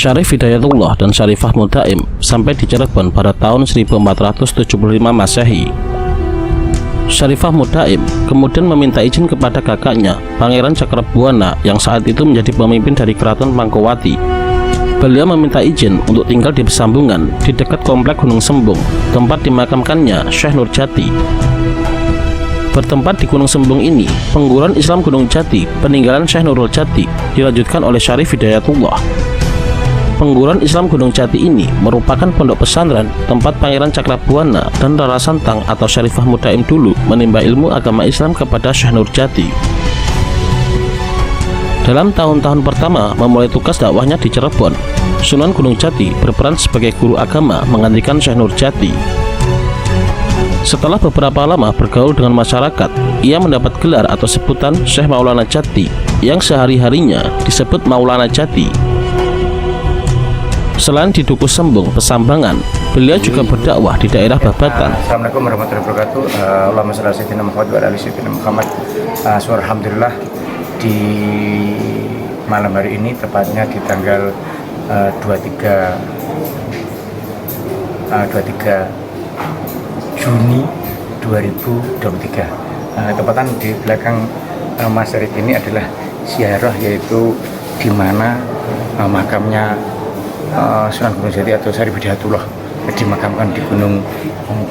Syarif Hidayatullah dan Syarifah Mutaim sampai di Cirebon pada tahun 1475 Masehi. Syarifah Mutaim kemudian meminta izin kepada kakaknya, Pangeran Cakrabuana, yang saat itu menjadi pemimpin dari Keraton Pangkowati. Beliau meminta izin untuk tinggal di Pesambungan di dekat komplek Gunung Sembung, tempat dimakamkannya Syekh Nurjati. Bertempat di Gunung Sembung ini, pengguruan Islam Gunung Jati peninggalan Syekh Nurul Jati dilanjutkan oleh Syarif Hidayatullah. Pengguruan Islam Gunung Jati ini merupakan pondok pesantren tempat Pangeran Cakrabuana dan Rara Santang atau Syarifah Mutaim dulu menimba ilmu agama Islam kepada Syekh Nurjati. Dalam tahun-tahun pertama memulai tugas dakwahnya di Cirebon, Sunan Gunung Jati berperan sebagai guru agama menggantikan Syekh Nurjati. Setelah beberapa lama bergaul dengan masyarakat, ia mendapat gelar atau sebutan Syekh Maulana Jati yang sehari-harinya disebut Maulana Jati. Selain di Dukuh Sembung, Pesambangan, beliau juga berdakwah di daerah Babatan. Assalamualaikum warahmatullahi wabarakatuh. Allahumma shalli ala sayyidina Muhammad wa ala ali sayyidina Muhammad. Alhamdulillah, di malam hari ini tepatnya di tanggal 23 Juni 2023. Tepatan di belakang Mas Syarif ini adalah ziarah, yaitu di mana makamnya Sunan Gunung Jati atau Syarif Hidayatullah dimakamkan di Gunung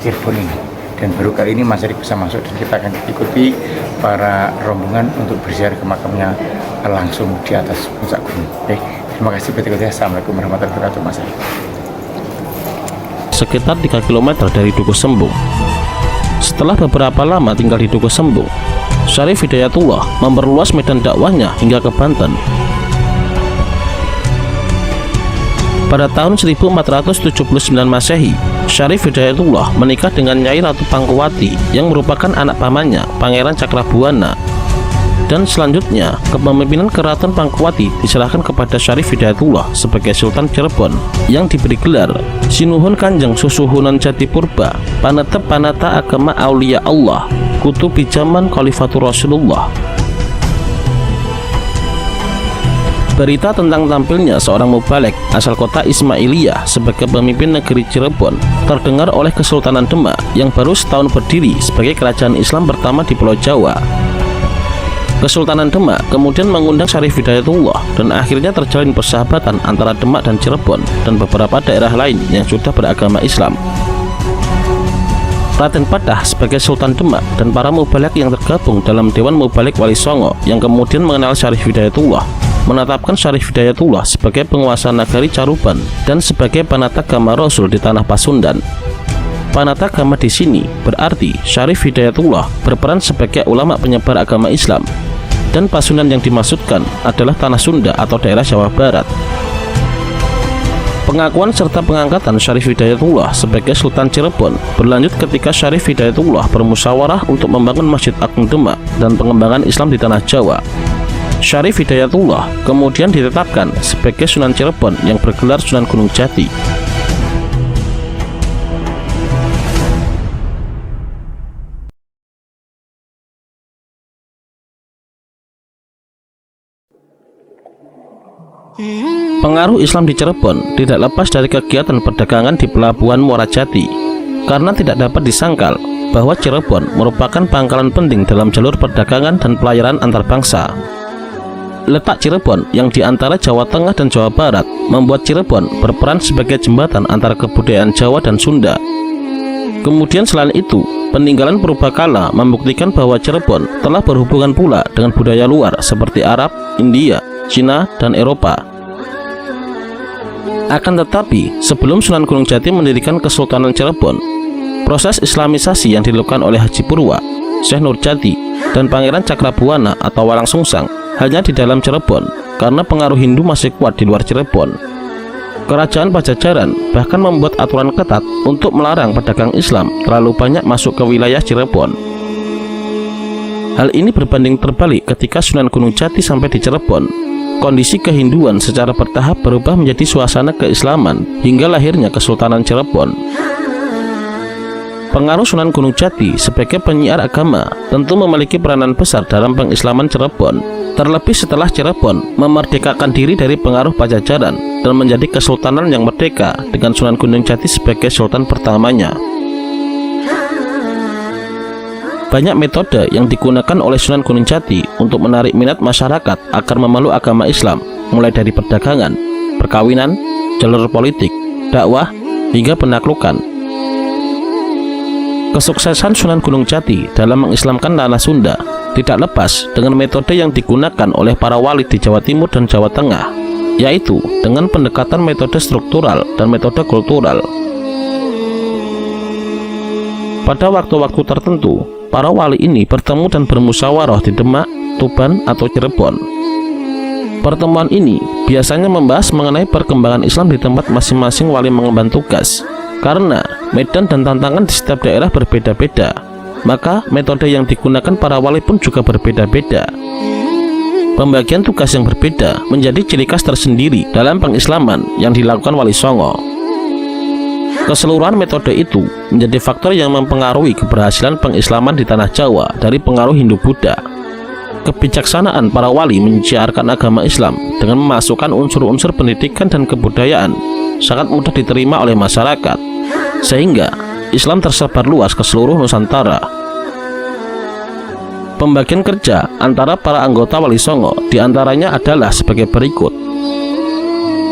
Cirebon ini. Dan baru kali ini Mas Syarif bisa masuk dan kita akan ikuti para rombongan untuk berziarah ke makamnya langsung di atas puncak gunung. Oke, terima kasih berikutnya. Assalamualaikum warahmatullahi wabarakatuh, Mas Syarif. Sekitar 3 km dari Dukuh Sembung. Setelah beberapa lama tinggal di Dukuh Sembung, Syarif Hidayatullah memperluas medan dakwahnya hingga ke Banten. Pada tahun 1479 Masehi, Syarif Hidayatullah menikah dengan Nyai Ratu Pangkowati yang merupakan anak pamannya, Pangeran Cakrabuana. Dan selanjutnya, kepemimpinan Keraton Pangkowati diserahkan kepada Syarif Hidayatullah sebagai Sultan Cirebon yang diberi gelar Sinuhun Kanjeng Susuhunan Jati Purba, Panetep Panata Agama Aulia Allah, Kutubi Zaman Khalifatur Rasulullah. Berita tentang tampilnya seorang mubalek asal kota Ismailiyah sebagai pemimpin negeri Cirebon terdengar oleh Kesultanan Demak yang baru setahun berdiri sebagai kerajaan Islam pertama di Pulau Jawa. Kesultanan Demak kemudian mengundang Syarif Hidayatullah dan akhirnya terjalin persahabatan antara Demak dan Cirebon dan beberapa daerah lain yang sudah beragama Islam. Raden Padah sebagai Sultan Demak dan para mubalek yang tergabung dalam Dewan Mubalek Wali Songo yang kemudian mengenal Syarif Hidayatullah menetapkan Syarif Hidayatullah sebagai penguasa nagari Caruban dan sebagai panatagama Rasul di tanah Pasundan. Panatagama di sini berarti Syarif Hidayatullah berperan sebagai ulama penyebar agama Islam, dan Pasundan yang dimaksudkan adalah tanah Sunda atau daerah Jawa Barat. Pengakuan serta pengangkatan Syarif Hidayatullah sebagai Sultan Cirebon berlanjut ketika Syarif Hidayatullah bermusyawarah untuk membangun Masjid Agung Demak dan pengembangan Islam di tanah Jawa. Syarif Hidayatullah kemudian ditetapkan sebagai Sunan Cirebon yang bergelar Sunan Gunung Jati. Pengaruh Islam di Cirebon tidak lepas dari kegiatan perdagangan di Pelabuhan Muara Jati, karena tidak dapat disangkal bahwa Cirebon merupakan pangkalan penting dalam jalur perdagangan dan pelayaran antar bangsa. Letak Cirebon yang di antara Jawa Tengah dan Jawa Barat membuat Cirebon berperan sebagai jembatan antara kebudayaan Jawa dan Sunda. Kemudian selain itu, peninggalan purbakala membuktikan bahwa Cirebon telah berhubungan pula dengan budaya luar seperti Arab, India, Cina, dan Eropa. Akan tetapi, sebelum Sunan Gunung Jati mendirikan Kesultanan Cirebon, proses Islamisasi yang dilakukan oleh Haji Purwa, Syekh Nurjati, dan Pangeran Cakrabuana atau Walang Sungsang hanya di dalam Cirebon, karena pengaruh Hindu masih kuat di luar Cirebon. Kerajaan Pajajaran bahkan membuat aturan ketat untuk melarang pedagang Islam terlalu banyak masuk ke wilayah Cirebon. Hal ini berbanding terbalik ketika Sunan Gunung Jati sampai di Cirebon. Kondisi kehinduan secara bertahap berubah menjadi suasana keislaman hingga lahirnya Kesultanan Cirebon. Pengaruh Sunan Gunung Jati sebagai penyiar agama tentu memiliki peranan besar dalam pengislaman Cirebon, terlebih setelah Cirebon memerdekakan diri dari pengaruh Pajajaran dan menjadi kesultanan yang merdeka dengan Sunan Gunung Jati sebagai sultan pertamanya. Banyak metode yang digunakan oleh Sunan Gunung Jati untuk menarik minat masyarakat agar memeluk agama Islam, mulai dari perdagangan, perkawinan, jalur politik, dakwah, hingga penaklukan. Kesuksesan Sunan Gunung Jati dalam mengislamkan tanah Sunda tidak lepas dengan metode yang digunakan oleh para wali di Jawa Timur dan Jawa Tengah, yaitu dengan pendekatan metode struktural dan metode kultural. Pada waktu-waktu tertentu, para wali ini bertemu dan bermusyawarah di Demak, Tuban, atau Cirebon. Pertemuan ini biasanya membahas mengenai perkembangan Islam di tempat masing-masing wali mengemban tugas. Karena medan dan tantangan di setiap daerah berbeda-beda, maka metode yang digunakan para wali pun juga berbeda-beda. Pembagian tugas yang berbeda menjadi ciri khas tersendiri dalam pengislaman yang dilakukan Wali Songo. Keseluruhan metode itu menjadi faktor yang mempengaruhi keberhasilan pengislaman di tanah Jawa dari pengaruh Hindu-Buddha. Kebijaksanaan para wali menyiarkan agama Islam dengan memasukkan unsur-unsur pendidikan dan kebudayaan sangat mudah diterima oleh masyarakat, sehingga Islam tersebar luas ke seluruh Nusantara. Pembagian kerja antara para anggota Wali Songo diantaranya adalah sebagai berikut.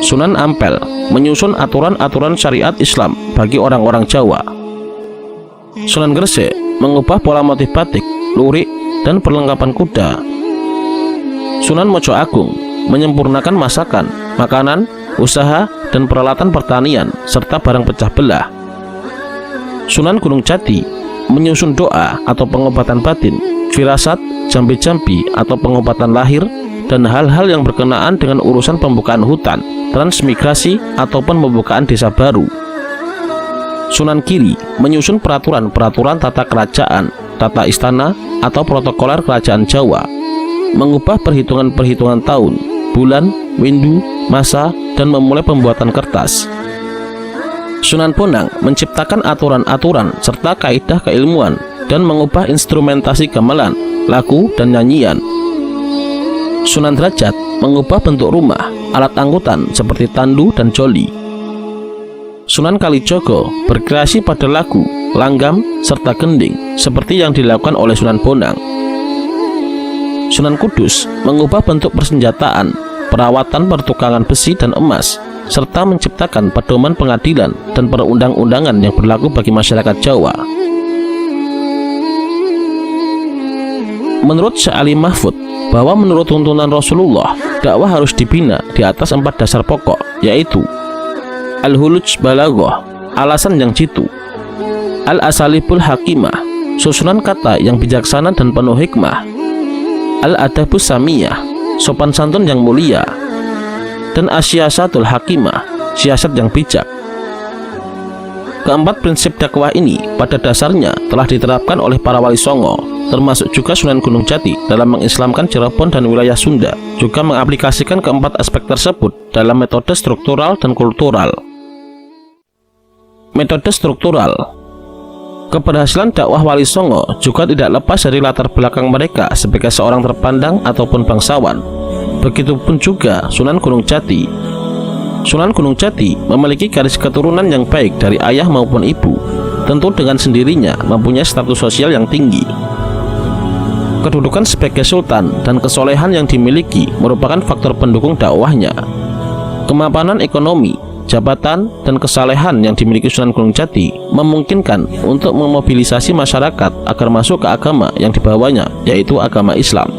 Sunan Ampel menyusun aturan-aturan syariat Islam bagi orang-orang Jawa. Sunan Gresik mengubah pola motif batik, lurik, dan perlengkapan kuda. Sunan Mojo Agung menyempurnakan masakan, makanan, usaha, dan peralatan pertanian, serta barang pecah belah. Sunan Gunung Jati menyusun doa atau pengobatan batin, firasat, jambi-jambi atau pengobatan lahir, dan hal-hal yang berkenaan dengan urusan pembukaan hutan, transmigrasi, ataupun pembukaan desa baru. Sunan Giri menyusun peraturan-peraturan tata kerajaan, tata istana, atau protokoler kerajaan Jawa, mengubah perhitungan-perhitungan tahun, bulan, windu, masa, dan memulai pembuatan kertas. Sunan Bonang menciptakan aturan-aturan serta kaidah keilmuan dan mengubah instrumentasi gamelan, lagu, dan nyanyian. Sunan Derajat mengubah bentuk rumah, alat angkutan seperti tandu dan joli. Sunan Kalijogo berkreasi pada lagu, langgam, serta gending seperti yang dilakukan oleh Sunan Bonang. Sunan Kudus mengubah bentuk persenjataan, perawatan pertukangan besi dan emas, serta menciptakan pedoman pengadilan dan perundang-undangan yang berlaku bagi masyarakat Jawa. Menurut Syekh Ali Mahfud, bahwa menurut tuntunan Rasulullah, dakwah harus dibina di atas 4 dasar pokok, yaitu Al-Huluj Balaghah, alasan yang jitu; Al-Asalibul Hakimah, susunan kata yang bijaksana dan penuh hikmah; Al-Adabus Samiyah, sopan santun yang mulia; dan Asyiasatul Hakimah, siasat yang bijak. Keempat prinsip dakwah ini pada dasarnya telah diterapkan oleh para Wali Songo, termasuk juga Sunan Gunung Jati dalam mengislamkan Cirebon dan wilayah Sunda, juga mengaplikasikan keempat aspek tersebut dalam metode struktural dan kultural. Metode struktural. Keberhasilan dakwah Wali Songo juga tidak lepas dari latar belakang mereka sebagai seorang terpandang ataupun bangsawan. Begitupun juga Sunan Gunung Jati. Sunan Gunung Jati memiliki garis keturunan yang baik dari ayah maupun ibu, tentu dengan sendirinya mempunyai status sosial yang tinggi. Kedudukan sebagai sultan dan kesolehan yang dimiliki merupakan faktor pendukung dakwahnya. Kemapanan ekonomi, jabatan, dan kesalehan yang dimiliki Sunan Gunung Jati memungkinkan untuk memobilisasi masyarakat agar masuk ke agama yang dibawanya, yaitu agama Islam.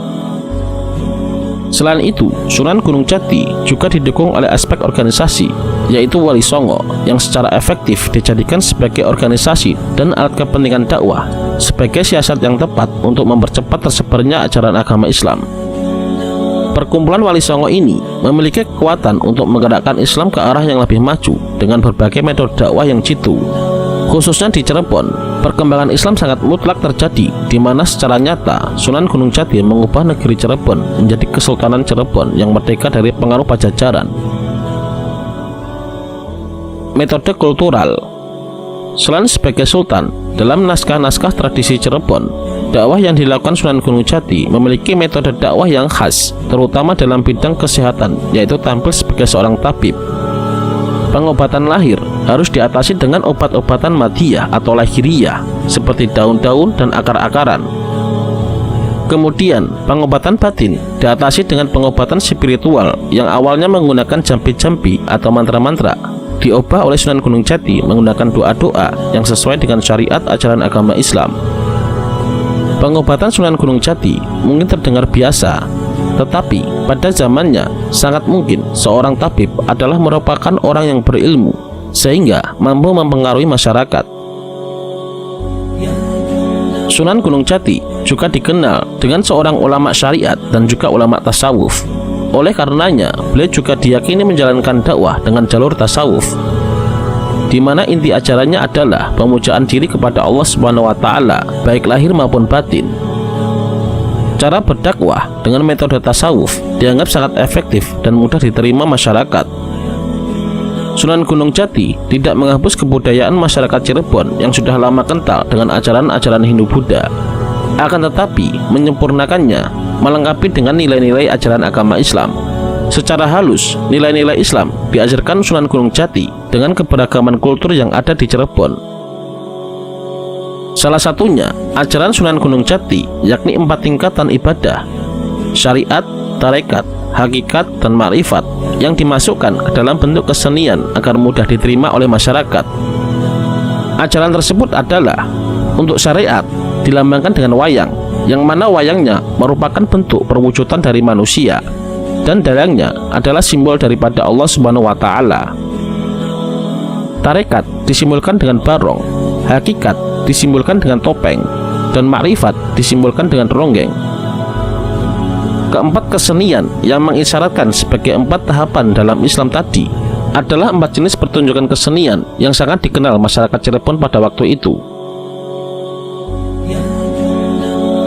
Selain itu, Sunan Gunung Jati juga didukung oleh aspek organisasi, yaitu Wali Songo yang secara efektif dijadikan sebagai organisasi dan alat kepentingan dakwah, sebagai siasat yang tepat untuk mempercepat tersebarnya ajaran agama Islam. Perkumpulan Wali Songo ini memiliki kekuatan untuk menggerakkan Islam ke arah yang lebih maju dengan berbagai metode dakwah yang jitu. Khususnya di Cirebon, perkembangan Islam sangat mutlak terjadi, di mana secara nyata Sunan Gunung Jati mengubah negeri Cirebon menjadi Kesultanan Cirebon yang merdeka dari pengaruh Pajajaran. Metode kultural. Selain sebagai sultan, dalam naskah-naskah tradisi Cirebon, dakwah yang dilakukan Sunan Gunung Jati memiliki metode dakwah yang khas, terutama dalam bidang kesehatan, yaitu tampil sebagai seorang tabib. Pengobatan lahir harus diatasi dengan obat-obatan madiyah atau lahiriah, seperti daun-daun dan akar-akaran. Kemudian, pengobatan batin diatasi dengan pengobatan spiritual yang awalnya menggunakan jampi-jampi atau mantra-mantra, diubah oleh Sunan Gunung Jati menggunakan doa-doa yang sesuai dengan syariat ajaran agama Islam. Pengobatan Sunan Gunung Jati mungkin terdengar biasa, tetapi pada zamannya sangat mungkin seorang tabib adalah merupakan orang yang berilmu, sehingga mampu mempengaruhi masyarakat. Sunan Gunung Jati juga dikenal dengan seorang ulama syariat dan juga ulama tasawuf. Oleh karenanya, beliau juga diyakini menjalankan dakwah dengan jalur tasawuf, di mana inti ajarannya adalah pemujaan diri kepada Allah Subhanahu wa Ta'ala, baik lahir maupun batin. Cara berdakwah dengan metode tasawuf dianggap sangat efektif dan mudah diterima masyarakat. Sunan Gunung Jati tidak menghapus kebudayaan masyarakat Cirebon yang sudah lama kental dengan ajaran-ajaran Hindu-Buddha, akan tetapi menyempurnakannya, melengkapi dengan nilai-nilai ajaran agama Islam. Secara halus, nilai-nilai Islam diajarkan Sunan Gunung Jati dengan keberagaman kultur yang ada di Cirebon. Salah satunya, ajaran Sunan Gunung Jati yakni 4 tingkatan ibadah: syariat, tarekat, hakikat, dan ma'rifat, yang dimasukkan ke dalam bentuk kesenian agar mudah diterima oleh masyarakat. Ajaran tersebut adalah: untuk syariat dilambangkan dengan wayang, yang mana wayangnya merupakan bentuk perwujudan dari manusia, dan dalangnya adalah simbol daripada Allah Subhanahu wa Ta'ala. Tarekat disimbolkan dengan barong, hakikat disimbolkan dengan topeng, dan ma'rifat disimbolkan dengan ronggeng. Keempat kesenian yang mengisyaratkan sebagai 4 tahapan dalam Islam tadi adalah 4 jenis pertunjukan kesenian yang sangat dikenal masyarakat Cirebon pada waktu itu.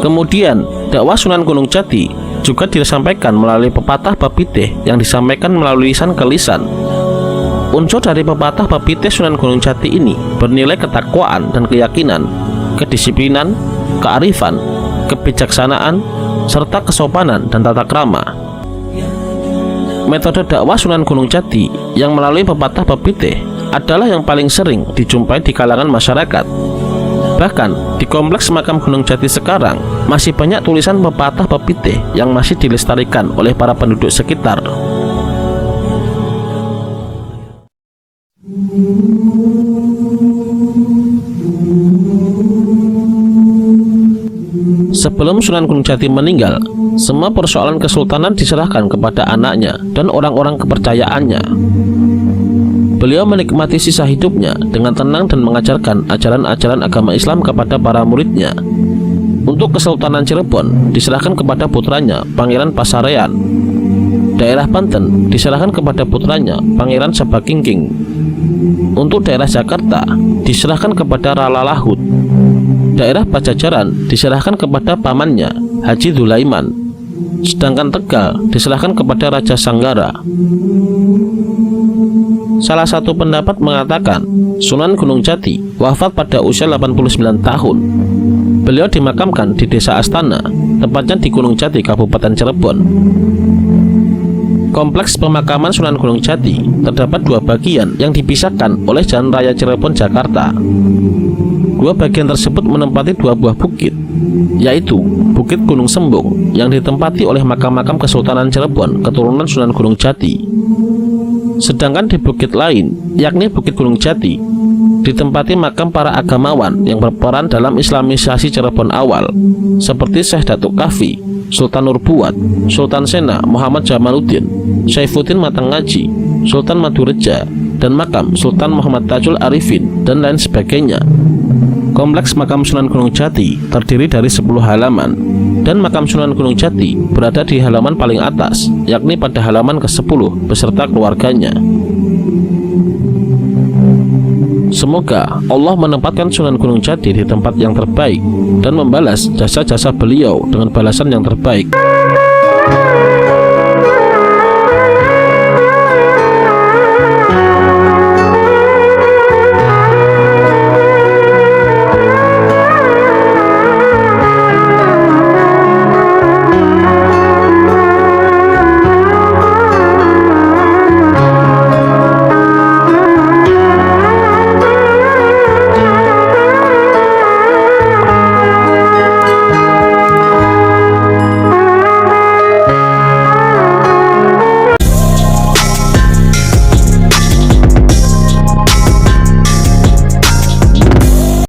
Kemudian, dakwah Sunan Gunung Jati juga disampaikan melalui pepatah Bapiteh yang disampaikan melalui lisan ke lisan. Unsur dari pepatah Bapiteh Sunan Gunung Jati ini bernilai ketakwaan dan keyakinan, kedisiplinan, kearifan, kebijaksanaan, serta kesopanan dan tata krama. Metode dakwah Sunan Gunung Jati yang melalui pepatah Bapiteh adalah yang paling sering dijumpai di kalangan masyarakat. Bahkan di kompleks makam Gunung Jati sekarang masih banyak tulisan pepatah Bapiteh yang masih dilestarikan oleh para penduduk sekitar. Sebelum Sunan Gunung Jati meninggal, semua persoalan kesultanan diserahkan kepada anaknya dan orang-orang kepercayaannya. Beliau menikmati sisa hidupnya dengan tenang dan mengajarkan ajaran-ajaran agama Islam kepada para muridnya. Untuk Kesultanan Cirebon diserahkan kepada putranya Pangeran Pasarean. Daerah Banten diserahkan kepada putranya Pangeran Sabakingking. Untuk daerah Jakarta diserahkan kepada Rala Lahut. Daerah Pajajaran diserahkan kepada pamannya Haji Dzulaiman. Sedangkan Tegal diserahkan kepada Raja Sanggara. Salah satu pendapat mengatakan Sunan Gunung Jati wafat pada usia 89 tahun. Beliau dimakamkan di Desa Astana, tepatnya di Gunung Jati, Kabupaten Cirebon. Kompleks pemakaman Sunan Gunung Jati terdapat 2 bagian yang dipisahkan oleh Jalan Raya Cirebon, Jakarta. 2 bagian tersebut menempati 2 buah bukit, yaitu Bukit Gunung Sembung yang ditempati oleh makam-makam Kesultanan Cirebon keturunan Sunan Gunung Jati. Sedangkan di bukit lain, yakni Bukit Gunung Jati, ditempati makam para agamawan yang berperan dalam Islamisasi Cirebon awal, seperti Syekh Datuk Kafi, Sultan Nurbuat, Sultan Sena Muhammad Jamaluddin, Saifuddin Matangaji, Sultan Madureja, dan makam Sultan Muhammad Tajul Arifin, dan lain sebagainya. Kompleks makam Sunan Gunung Jati terdiri dari 10 halaman, dan makam Sunan Gunung Jati berada di halaman paling atas, yakni pada halaman ke-10 beserta keluarganya. Semoga Allah menempatkan Sunan Gunung Jati di tempat yang terbaik dan membalas jasa-jasa beliau dengan balasan yang terbaik.